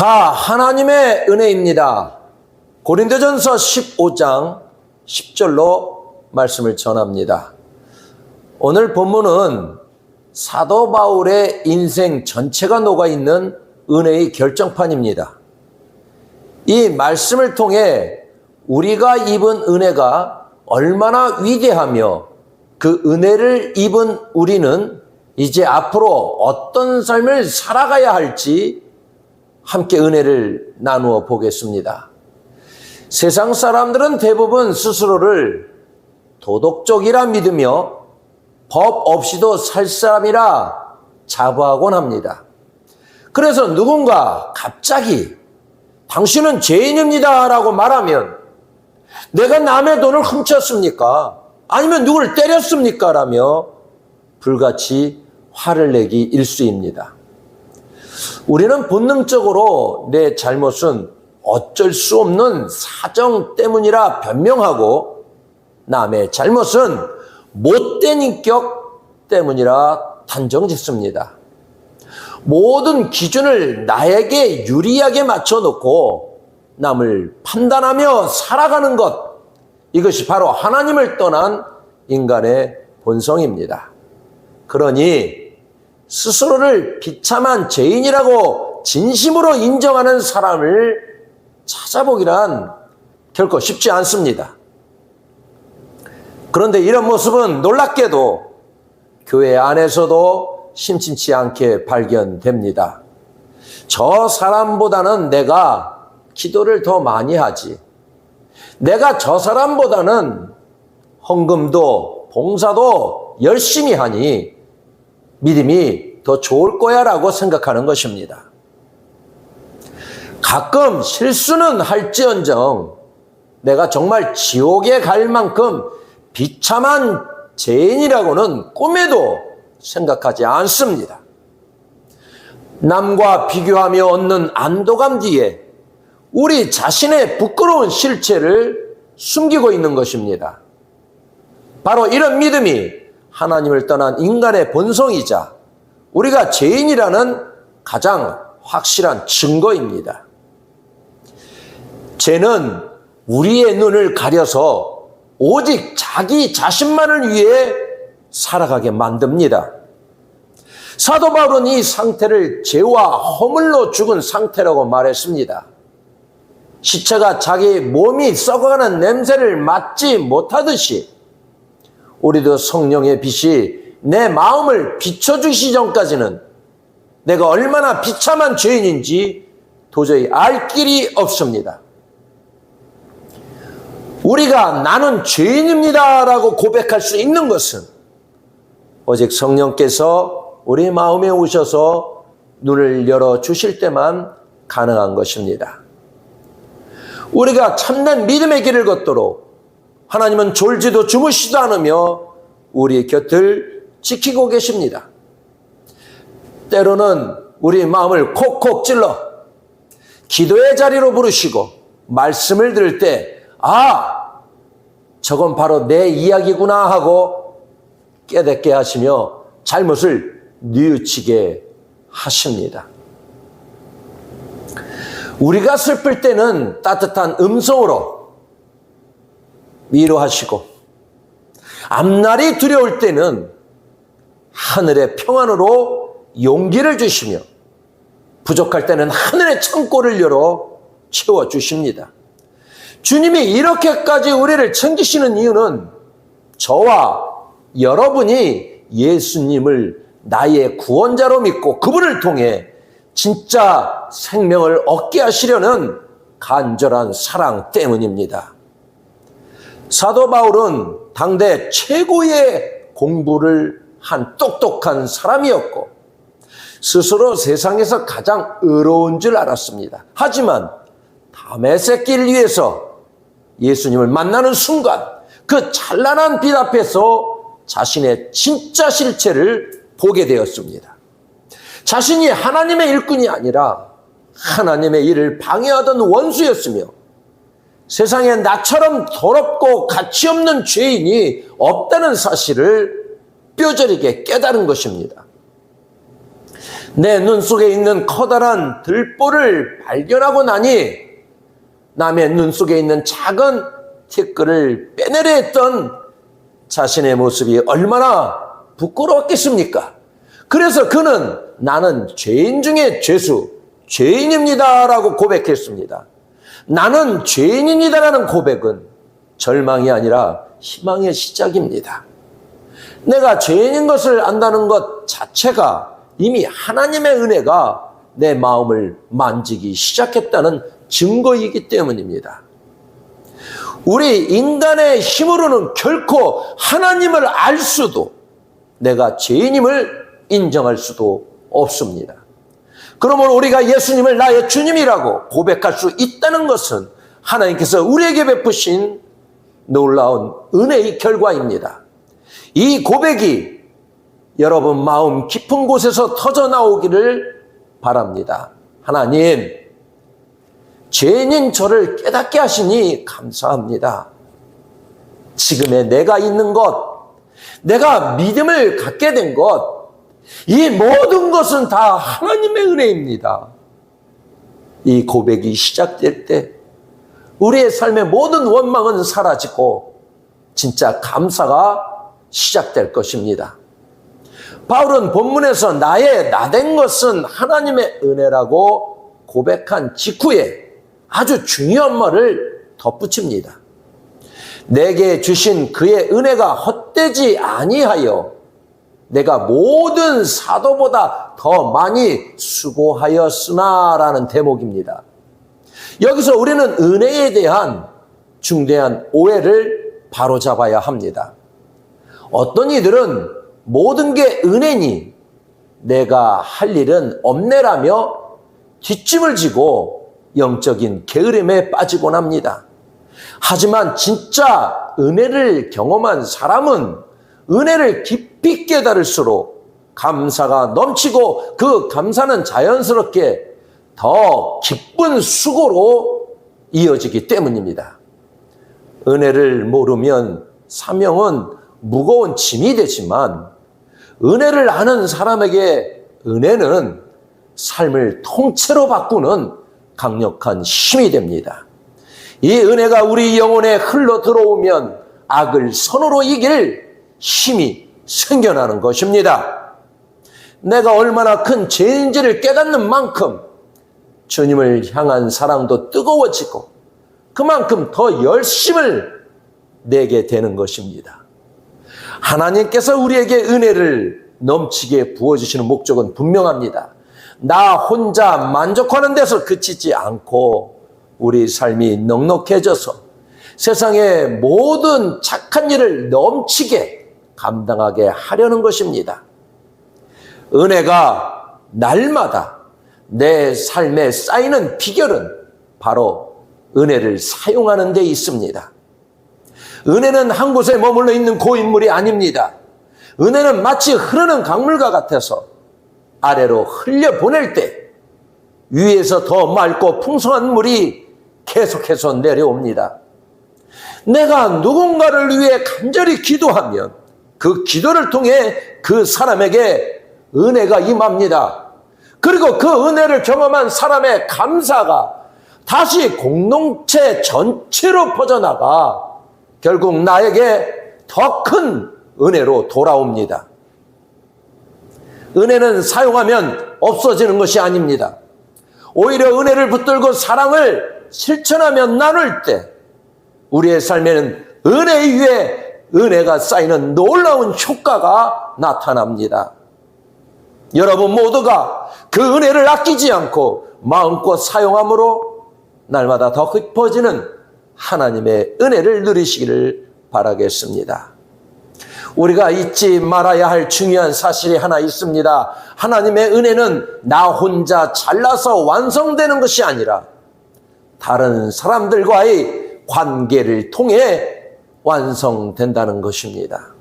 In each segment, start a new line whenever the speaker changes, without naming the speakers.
하나님의 은혜입니다. 고린도전서 15장 10절로 말씀을 전합니다. 오늘 본문은 사도 바울의 인생 전체가 녹아있는 은혜의 결정판입니다. 이 말씀을 통해 우리가 입은 은혜가 얼마나 위대하며 그 은혜를 입은 우리는 이제 앞으로 어떤 삶을 살아가야 할지 함께 은혜를 나누어 보겠습니다. 세상 사람들은 대부분 스스로를 도덕적이라 믿으며 법 없이도 살 사람이라 자부하곤 합니다. 그래서 누군가 갑자기 당신은 죄인입니다 라고 말하면 내가 남의 돈을 훔쳤습니까? 아니면 누구를 때렸습니까? 라며 불같이 화를 내기 일쑤입니다. 우리는 본능적으로 내 잘못은 어쩔 수 없는 사정 때문이라 변명하고 남의 잘못은 못된 인격 때문이라 단정짓습니다. 모든 기준을 나에게 유리하게 맞춰놓고 남을 판단하며 살아가는 것, 이것이 바로 하나님을 떠난 인간의 본성입니다. 그러니 스스로를 비참한 죄인이라고 진심으로 인정하는 사람을 찾아보기란 결코 쉽지 않습니다. 그런데 이런 모습은 놀랍게도 교회 안에서도 심심치 않게 발견됩니다. 저 사람보다는 내가 기도를 더 많이 하지. 내가 저 사람보다는 헌금도 봉사도 열심히 하니 믿음이 더 좋을 거야 라고 생각하는 것입니다. 가끔 실수는 할지언정 내가 정말 지옥에 갈 만큼 비참한 죄인이라고는 꿈에도 생각하지 않습니다. 남과 비교하며 얻는 안도감 뒤에 우리 자신의 부끄러운 실체를 숨기고 있는 것입니다. 바로 이런 믿음이 하나님을 떠난 인간의 본성이자 우리가 죄인이라는 가장 확실한 증거입니다. 죄는 우리의 눈을 가려서 오직 자기 자신만을 위해 살아가게 만듭니다. 사도 바울은 이 상태를 죄와 허물로 죽은 상태라고 말했습니다. 시체가 자기 몸이 썩어가는 냄새를 맡지 못하듯이 우리도 성령의 빛이 내 마음을 비춰주시기 전까지는 내가 얼마나 비참한 죄인인지 도저히 알 길이 없습니다. 우리가 나는 죄인입니다 라고 고백할 수 있는 것은 오직 성령께서 우리 마음에 오셔서 눈을 열어주실 때만 가능한 것입니다. 우리가 참된 믿음의 길을 걷도록 하나님은 졸지도 주무시지도 않으며 우리 곁을 지키고 계십니다. 때로는 우리 마음을 콕콕 찔러 기도의 자리로 부르시고 말씀을 들을 때 저건 바로 내 이야기구나 하고 깨닫게 하시며 잘못을 뉘우치게 하십니다. 우리가 슬플 때는 따뜻한 음성으로 위로하시고 앞날이 두려울 때는 하늘의 평안으로 용기를 주시며 부족할 때는 하늘의 창고를 열어 채워주십니다. 주님이 이렇게까지 우리를 챙기시는 이유는 저와 여러분이 예수님을 나의 구원자로 믿고 그분을 통해 진짜 생명을 얻게 하시려는 간절한 사랑 때문입니다. 사도 바울은 당대 최고의 공부를 한 똑똑한 사람이었고 스스로 세상에서 가장 의로운 줄 알았습니다. 하지만 다메섹 길 위에서 예수님을 만나는 순간 그 찬란한 빛 앞에서 자신의 진짜 실체를 보게 되었습니다. 자신이 하나님의 일꾼이 아니라 하나님의 일을 방해하던 원수였으며 세상에 나처럼 더럽고 가치 없는 죄인이 없다는 사실을 뼈저리게 깨달은 것입니다. 내 눈 속에 있는 커다란 들보를 발견하고 나니 남의 눈 속에 있는 작은 티끌을 빼내려 했던 자신의 모습이 얼마나 부끄러웠겠습니까? 그래서 그는 나는 죄인 중에 죄수, 죄인입니다 라고 고백했습니다. 나는 죄인입니다라는 고백은 절망이 아니라 희망의 시작입니다. 내가 죄인인 것을 안다는 것 자체가 이미 하나님의 은혜가 내 마음을 만지기 시작했다는 증거이기 때문입니다. 우리 인간의 힘으로는 결코 하나님을 알 수도 내가 죄인임을 인정할 수도 없습니다. 그러므로 우리가 예수님을 나의 주님이라고 고백할 수 있다는 것은 하나님께서 우리에게 베푸신 놀라운 은혜의 결과입니다. 이 고백이 여러분 마음 깊은 곳에서 터져 나오기를 바랍니다. 하나님, 죄인인 저를 깨닫게 하시니 감사합니다. 지금의 내가 있는 것, 내가 믿음을 갖게 된 것, 이 모든 것은 다 하나님의 은혜입니다. 이 고백이 시작될 때 우리의 삶의 모든 원망은 사라지고 진짜 감사가 시작될 것입니다. 바울은 본문에서 나의 나된 것은 하나님의 은혜라고 고백한 직후에 아주 중요한 말을 덧붙입니다. 내게 주신 그의 은혜가 헛되지 아니하여 내가 모든 사도보다 더 많이 수고하였으나 라는 대목입니다. 여기서 우리는 은혜에 대한 중대한 오해를 바로잡아야 합니다. 어떤 이들은 모든 게 은혜니 내가 할 일은 없네라며 뒷짐을 지고 영적인 게으름에 빠지곤 합니다. 하지만 진짜 은혜를 경험한 사람은 은혜를 깊이 깨달을수록 감사가 넘치고 그 감사는 자연스럽게 더 기쁜 수고로 이어지기 때문입니다. 은혜를 모르면 사명은 무거운 짐이 되지만 은혜를 아는 사람에게 은혜는 삶을 통째로 바꾸는 강력한 힘이 됩니다. 이 은혜가 우리 영혼에 흘러 들어오면 악을 선으로 이길 힘이 생겨나는 것입니다. 내가 얼마나 큰 죄인지를 깨닫는 만큼 주님을 향한 사랑도 뜨거워지고 그만큼 더 열심을 내게 되는 것입니다. 하나님께서 우리에게 은혜를 넘치게 부어주시는 목적은 분명합니다. 나 혼자 만족하는 데서 그치지 않고 우리 삶이 넉넉해져서 세상의 모든 착한 일을 넘치게 감당하게 하려는 것입니다. 은혜가 날마다 내 삶에 쌓이는 비결은 바로 은혜를 사용하는 데 있습니다. 은혜는 한 곳에 머물러 있는 고인물이 아닙니다. 은혜는 마치 흐르는 강물과 같아서 아래로 흘려보낼 때 위에서 더 맑고 풍성한 물이 계속해서 내려옵니다. 내가 누군가를 위해 간절히 기도하면 그 기도를 통해 그 사람에게 은혜가 임합니다. 그리고 그 은혜를 경험한 사람의 감사가 다시 공동체 전체로 퍼져나가 결국 나에게 더 큰 은혜로 돌아옵니다. 은혜는 사용하면 없어지는 것이 아닙니다. 오히려 은혜를 붙들고 사랑을 실천하며 나눌 때 우리의 삶에는 은혜 위에 은혜가 쌓이는 놀라운 효과가 나타납니다. 여러분 모두가 그 은혜를 아끼지 않고 마음껏 사용함으로 날마다 더 깊어지는 하나님의 은혜를 누리시기를 바라겠습니다. 우리가 잊지 말아야 할 중요한 사실이 하나 있습니다. 하나님의 은혜는 나 혼자 잘나서 완성되는 것이 아니라 다른 사람들과의 관계를 통해 완성된다는 것입니다.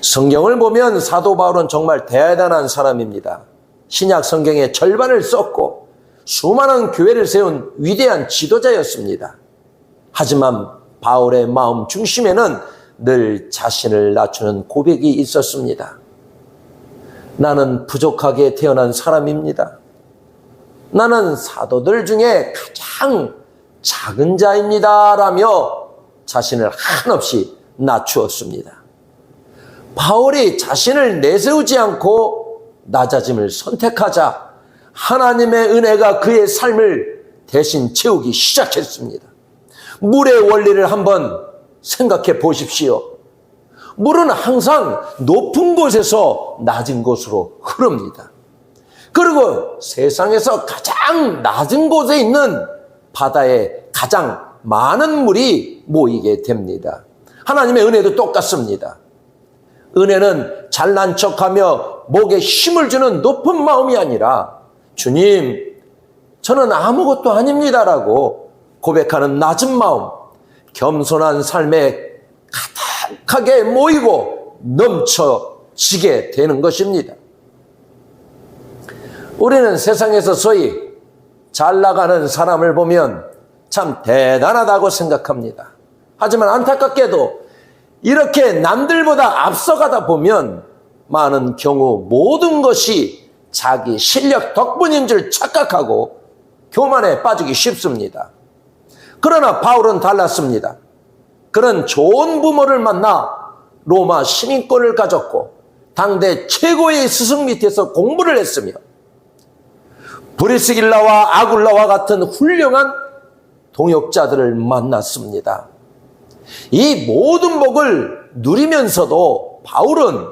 성경을 보면 사도 바울은 정말 대단한 사람입니다. 신약 성경의 절반을 썼고 수많은 교회를 세운 위대한 지도자였습니다. 하지만 바울의 마음 중심에는 늘 자신을 낮추는 고백이 있었습니다. 나는 부족하게 태어난 사람입니다. 나는 사도들 중에 가장 작은 자입니다. 라며 자신을 한없이 낮추었습니다. 바울이 자신을 내세우지 않고 낮아짐을 선택하자 하나님의 은혜가 그의 삶을 대신 채우기 시작했습니다. 물의 원리를 한번 생각해 보십시오. 물은 항상 높은 곳에서 낮은 곳으로 흐릅니다. 그리고 세상에서 가장 낮은 곳에 있는 바다에 가장 많은 물이 모이게 됩니다. 하나님의 은혜도 똑같습니다. 은혜는 잘난 척하며 목에 힘을 주는 높은 마음이 아니라 주님, 저는 아무것도 아닙니다라고 고백하는 낮은 마음, 겸손한 삶에 가득하게 모이고 넘쳐지게 되는 것입니다. 우리는 세상에서 소위 잘 나가는 사람을 보면 참 대단하다고 생각합니다. 하지만 안타깝게도 이렇게 남들보다 앞서가다 보면 많은 경우 모든 것이 자기 실력 덕분인 줄 착각하고 교만에 빠지기 쉽습니다. 그러나 바울은 달랐습니다. 그는 좋은 부모를 만나 로마 시민권을 가졌고 당대 최고의 스승 밑에서 공부를 했으며 브리스길라와 아굴라와 같은 훌륭한 동역자들을 만났습니다. 이 모든 복을 누리면서도 바울은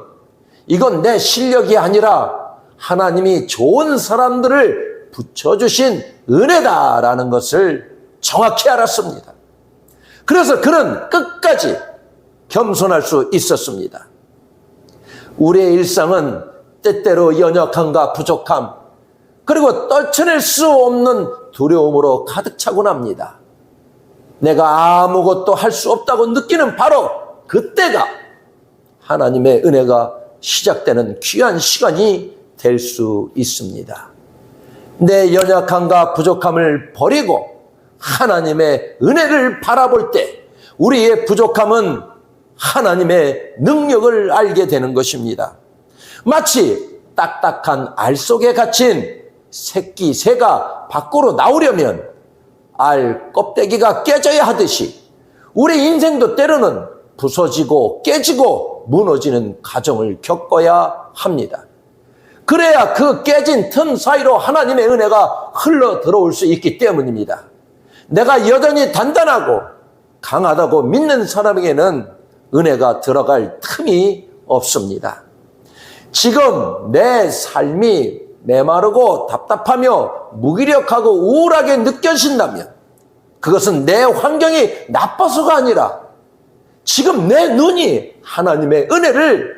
이건 내 실력이 아니라 하나님이 좋은 사람들을 붙여주신 은혜다라는 것을 정확히 알았습니다. 그래서 그는 끝까지 겸손할 수 있었습니다. 우리의 일상은 때때로 연약함과 부족함, 그리고 떨쳐낼 수 없는 두려움으로 가득 차곤 합니다. 내가 아무것도 할 수 없다고 느끼는 바로 그때가 하나님의 은혜가 시작되는 귀한 시간이 될 수 있습니다. 내 연약함과 부족함을 버리고 하나님의 은혜를 바라볼 때 우리의 부족함은 하나님의 능력을 알게 되는 것입니다. 마치 딱딱한 알 속에 갇힌 새끼 새가 밖으로 나오려면 알 껍데기가 깨져야 하듯이 우리 인생도 때로는 부서지고 깨지고 무너지는 과정을 겪어야 합니다. 그래야 그 깨진 틈 사이로 하나님의 은혜가 흘러 들어올 수 있기 때문입니다. 내가 여전히 단단하고 강하다고 믿는 사람에게는 은혜가 들어갈 틈이 없습니다. 지금 내 삶이 메마르고 답답하며 무기력하고 우울하게 느껴진다면 그것은 내 환경이 나빠서가 아니라 지금 내 눈이 하나님의 은혜를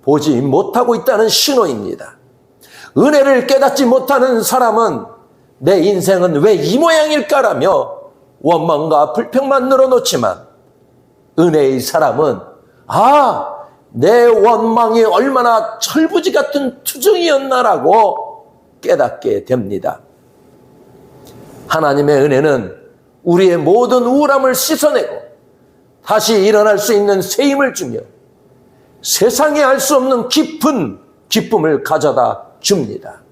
보지 못하고 있다는 신호입니다. 은혜를 깨닫지 못하는 사람은 내 인생은 왜 이 모양일까라며 원망과 불평만 늘어놓지만 은혜의 사람은 내 원망이 얼마나 철부지 같은 투정이었나라고 깨닫게 됩니다. 하나님의 은혜는 우리의 모든 우울함을 씻어내고 다시 일어날 수 있는 새 힘을 주며 세상에 알 수 없는 깊은 기쁨을 가져다 줍니다.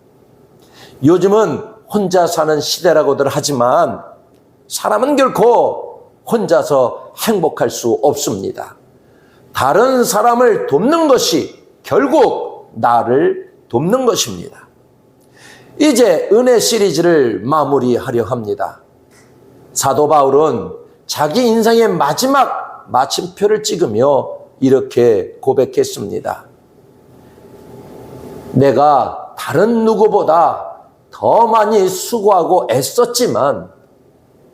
요즘은 혼자 사는 시대라고들 하지만 사람은 결코 혼자서 행복할 수 없습니다. 다른 사람을 돕는 것이 결국 나를 돕는 것입니다. 이제 은혜 시리즈를 마무리하려 합니다. 사도 바울은 자기 인생의 마지막 마침표를 찍으며 이렇게 고백했습니다. 내가 다른 누구보다 더 많이 수고하고 애썼지만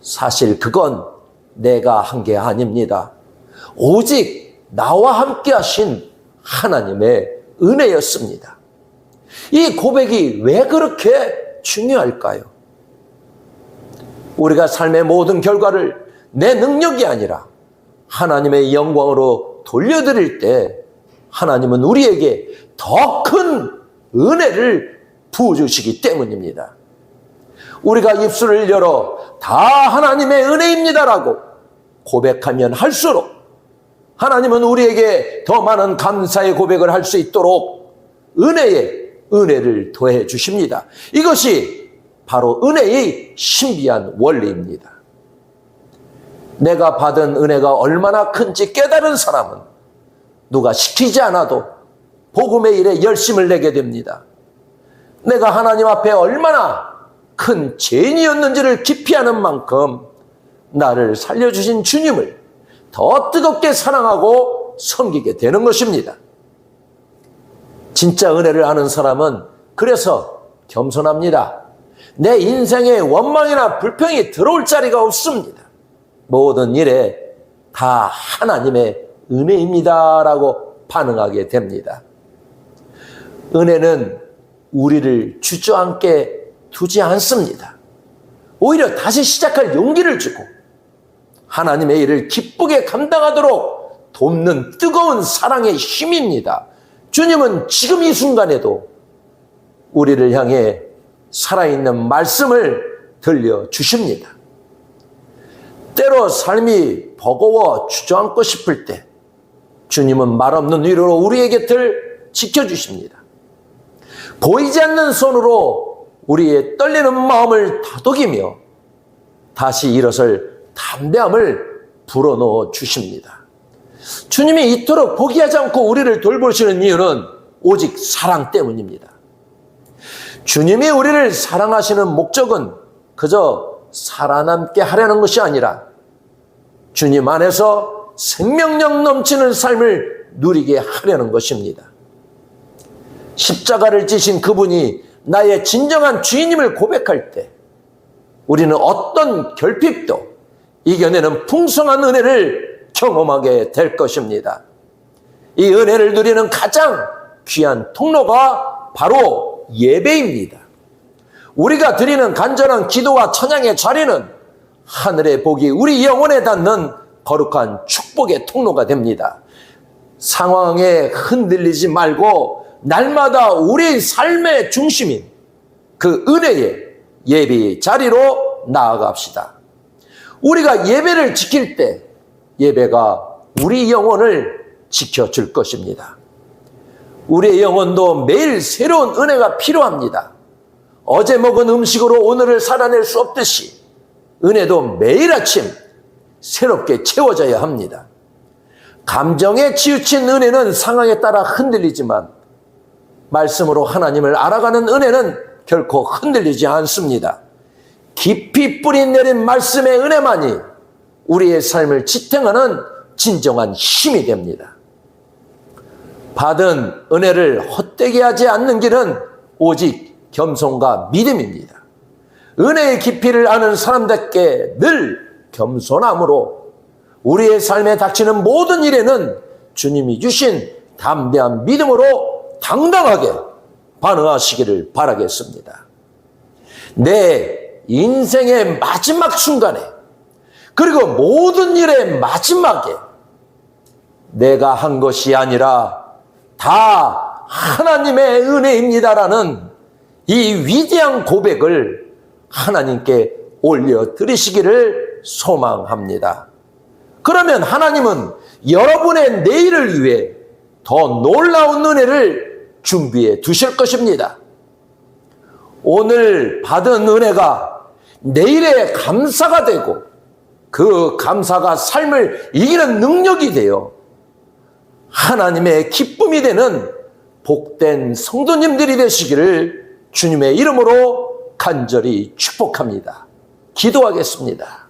사실 그건 내가 한 게 아닙니다. 오직 나와 함께 하신 하나님의 은혜였습니다. 이 고백이 왜 그렇게 중요할까요? 우리가 삶의 모든 결과를 내 능력이 아니라 하나님의 영광으로 돌려드릴 때 하나님은 우리에게 더 큰 은혜를 부어주시기 때문입니다. 우리가 입술을 열어 다 하나님의 은혜입니다라고 고백하면 할수록 하나님은 우리에게 더 많은 감사의 고백을 할 수 있도록 은혜를 더해 주십니다. 이것이 바로 은혜의 신비한 원리입니다. 내가 받은 은혜가 얼마나 큰지 깨달은 사람은 누가 시키지 않아도 복음의 일에 열심을 내게 됩니다. 내가 하나님 앞에 얼마나 큰 죄인이었는지를 깊이 아는 만큼 나를 살려주신 주님을 더 뜨겁게 사랑하고 섬기게 되는 것입니다. 진짜 은혜를 아는 사람은 그래서 겸손합니다. 내 인생에 원망이나 불평이 들어올 자리가 없습니다. 모든 일에 다 하나님의 은혜입니다라고 반응하게 됩니다. 은혜는 우리를 주저앉게 두지 않습니다. 오히려 다시 시작할 용기를 주고 하나님의 일을 기쁘게 감당하도록 돕는 뜨거운 사랑의 힘입니다. 주님은 지금 이 순간에도 우리를 향해 살아있는 말씀을 들려주십니다. 때로 삶이 버거워 주저앉고 싶을 때 주님은 말없는 위로로 우리의 곁을 지켜주십니다. 보이지 않는 손으로 우리의 떨리는 마음을 다독이며 다시 일어설 담대함을 불어넣어 주십니다. 주님이 이토록 포기하지 않고 우리를 돌보시는 이유는 오직 사랑 때문입니다. 주님이 우리를 사랑하시는 목적은 그저 살아남게 하려는 것이 아니라 주님 안에서 생명력 넘치는 삶을 누리게 하려는 것입니다. 십자가를 지신 그분이 나의 진정한 주인임을 고백할 때 우리는 어떤 결핍도 이겨내는 풍성한 은혜를 경험하게 될 것입니다. 이 은혜를 누리는 가장 귀한 통로가 바로 예배입니다. 우리가 드리는 간절한 기도와 찬양의 자리는 하늘의 복이 우리 영혼에 닿는 거룩한 축복의 통로가 됩니다. 상황에 흔들리지 말고 날마다 우리 삶의 중심인 그 은혜의 예배 자리로 나아갑시다. 우리가 예배를 지킬 때 예배가 우리 영혼을 지켜줄 것입니다. 우리의 영혼도 매일 새로운 은혜가 필요합니다. 어제 먹은 음식으로 오늘을 살아낼 수 없듯이 은혜도 매일 아침 새롭게 채워져야 합니다. 감정에 치우친 은혜는 상황에 따라 흔들리지만 말씀으로 하나님을 알아가는 은혜는 결코 흔들리지 않습니다. 깊이 뿌리 내린 말씀의 은혜만이 우리의 삶을 지탱하는 진정한 힘이 됩니다. 받은 은혜를 헛되게 하지 않는 길은 오직 겸손과 믿음입니다. 은혜의 깊이를 아는 사람답게 늘 겸손함으로 우리의 삶에 닥치는 모든 일에는 주님이 주신 담대한 믿음으로 당당하게 반응하시기를 바라겠습니다. 내 인생의 마지막 순간에 그리고 모든 일의 마지막에 내가 한 것이 아니라 다 하나님의 은혜입니다라는 이 위대한 고백을 하나님께 올려드리시기를 소망합니다. 그러면 하나님은 여러분의 내일을 위해 더 놀라운 은혜를 준비해 두실 것입니다. 오늘 받은 은혜가 내일의 감사가 되고 그 감사가 삶을 이기는 능력이 되어 하나님의 기쁨이 되는 복된 성도님들이 되시기를 주님의 이름으로 간절히 축복합니다. 기도하겠습니다.